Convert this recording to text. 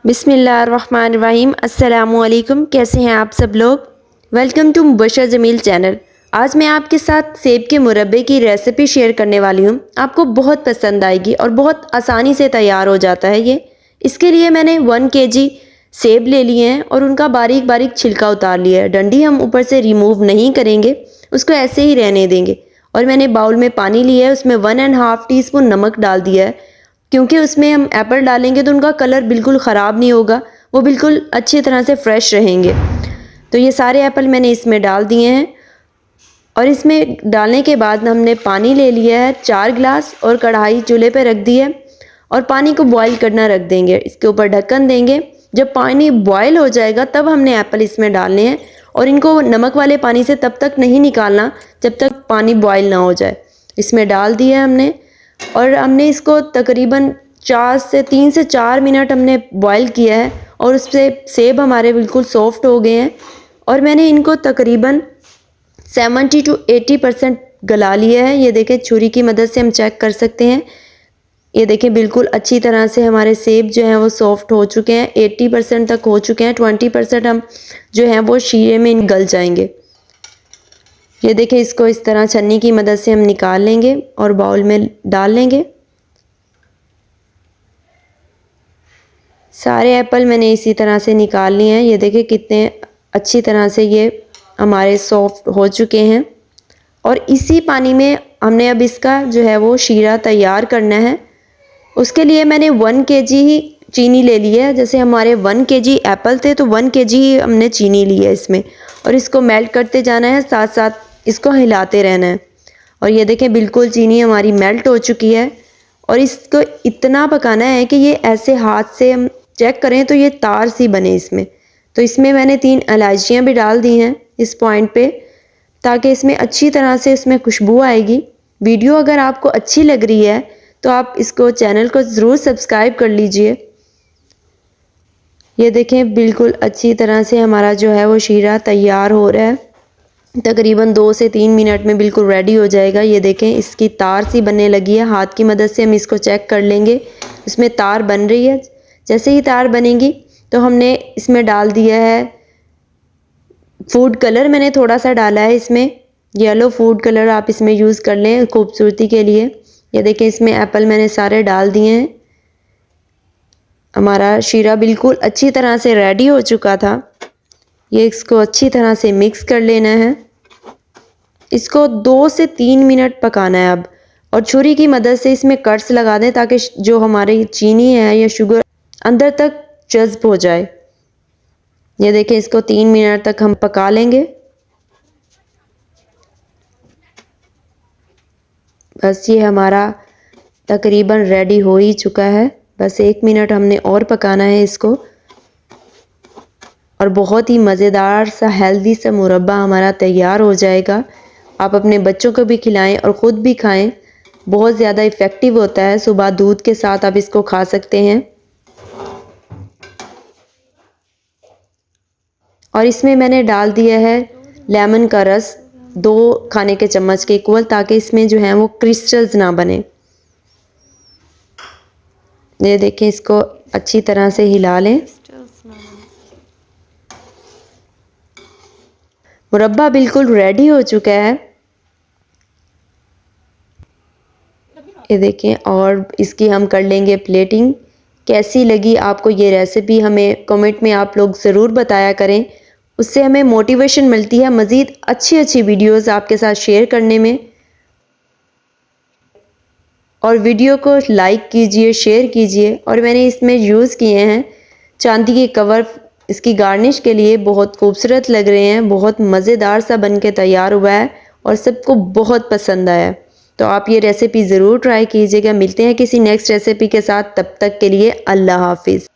बिस्मिल्लाहिर्रहमानिर्रहीम। अस्सलामुअलैकुम। कैसे हैं आप सब लोग। Welcome to Mubashar Jameel channel. आज मैं आपके साथ सेब के मुरब्बे की रेसिपी शेयर करने वाली हूँ। आपको बहुत पसंद आएगी और बहुत आसानी से तैयार हो जाता है ये। इसके लिए मैंने 1 kg सेब ले लिए हैं और उनका बारीक बारीक छिलका उतार लिया है। डंडी हम ऊपर से रिमूव नहीं करेंगे, उसको ऐसे ही रहने देंगे। और मैंने बाउल में पानी लिया है, उसमें 1.5 टीस्पून नमक डाल दिया है, क्योंकि उसमें हम एप्पल डालेंगे तो उनका कलर बिल्कुल ख़राब नहीं होगा, वो बिल्कुल अच्छी तरह से फ्रेश रहेंगे। तो ये सारे एप्पल मैंने इसमें डाल दिए हैं और इसमें डालने के बाद हमने पानी ले लिया है 4 गिलास और कढ़ाई चूल्हे पे रख दी है और पानी को बॉईल करना रख देंगे। इसके ऊपर ढक्कन देंगे। जब पानी बॉईल हो जाएगा तब हमने एप्पल इसमें डालने हैं और इनको नमक वाले पानी से तब तक नहीं निकालना जब तक पानी बॉईल ना हो जाए। इसमें डाल दिया हमने और हमने इसको तकरीबन 3 से 4 मिनट हमने बॉईल किया है और उससे सेब हमारे बिल्कुल सॉफ्ट हो गए हैं। और मैंने इनको तकरीबन 70 to 80% गला लिया है। ये देखें, छुरी की मदद से हम चेक कर सकते हैं। ये देखें, बिल्कुल अच्छी तरह से हमारे सेब जो हैं वो सॉफ्ट हो चुके हैं। 80% तक हो चुके हैं। 20% हम जो हैं वो शीरे में गल जाएंगे। ये देखें, इसको इस तरह छन्नी की मदद से हम निकाल लेंगे और बाउल में डाल लेंगे। सारे एप्पल मैंने इसी तरह से निकाल लिए हैं। ये देखें कितने अच्छी तरह से ये हमारे सॉफ्ट हो चुके हैं। और इसी पानी में हमने अब इसका जो है वो शीरा तैयार करना है। उसके लिए मैंने 1 kg ही चीनी ले ली है। जैसे हमारे 1 kg एप्पल थे तो 1 kg ही हमने चीनी ली है इसमें, और इसको मेल्ट करते जाना है, साथ साथ इसको हिलाते रहना है। और ये देखें, बिल्कुल चीनी हमारी मेल्ट हो चुकी है और इसको इतना पकाना है कि ये ऐसे हाथ से हम चेक करें तो ये तार सी बने इसमें। तो इसमें मैंने 3 इलायचियाँ भी डाल दी हैं इस पॉइंट पे, ताकि इसमें अच्छी तरह से इसमें खुशबू आएगी। वीडियो अगर आपको अच्छी लग रही है तो आप इसको चैनल को ज़रूर सब्सक्राइब कर लीजिए। ये देखें, बिल्कुल अच्छी तरह से हमारा जो है वो शीरा तैयार हो रहा है। तकरीबन 2 से 3 मिनट में बिल्कुल रेडी हो जाएगा। ये देखें, इसकी तार सी बनने लगी है। हाथ की मदद से हम इसको चेक कर लेंगे, इसमें तार बन रही है। जैसे ही तार बनेगी तो हमने इसमें डाल दिया है फूड कलर। मैंने थोड़ा सा डाला है इसमें, येलो फूड कलर आप इसमें यूज़ कर लें खूबसूरती के लिए। ये देखें, इसमें एप्पल मैंने सारे डाल दिए हैं। हमारा शीरा बिल्कुल अच्छी तरह से रेडी हो चुका था। ये इसको अच्छी तरह से मिक्स कर लेना है। इसको 2 से 3 मिनट पकाना है अब, और छुरी की मदद से इसमें कट्स लगा दें ताकि जो हमारी चीनी है या शुगर अंदर तक जज्ब हो जाए। ये देखें, इसको 3 मिनट तक हम पका लेंगे। बस ये हमारा तकरीबन रेडी हो ही चुका है। बस 1 मिनट हमने और पकाना है इसको, और बहुत ही मज़ेदार सा हेल्दी सा मुरब्बा हमारा तैयार हो जाएगा। आप अपने बच्चों को भी खिलाएं और ख़ुद भी खाएं। बहुत ज़्यादा इफ़ेक्टिव होता है। सुबह दूध के साथ आप इसको खा सकते हैं। और इसमें मैंने डाल दिया है लेमन का रस 2 खाने के चम्मच के इक्वल, ताकि इसमें जो है वो क्रिस्टल्स ना बने। ये देखें, इसको अच्छी तरह से हिला लें। मुरब्बा बिल्कुल रेडी हो चुका है। ये देखें, और इसकी हम कर लेंगे प्लेटिंग। कैसी लगी आपको ये रेसिपी हमें कमेंट में आप लोग ज़रूर बताया करें। उससे हमें मोटिवेशन मिलती है मज़ीद अच्छी वीडियोस आपके साथ शेयर करने में। और वीडियो को लाइक कीजिए, शेयर कीजिए। और मैंने इसमें यूज़ किए हैं चांदी के कवर, इसकी गार्निश के लिए बहुत खूबसूरत लग रहे हैं। बहुत मज़ेदार सा बन के तैयार हुआ है और सबको बहुत पसंद आया। तो आप ये रेसिपी ज़रूर ट्राई कीजिएगा। मिलते हैं किसी नेक्स्ट रेसिपी के साथ, तब तक के लिए अल्लाह हाफिज़।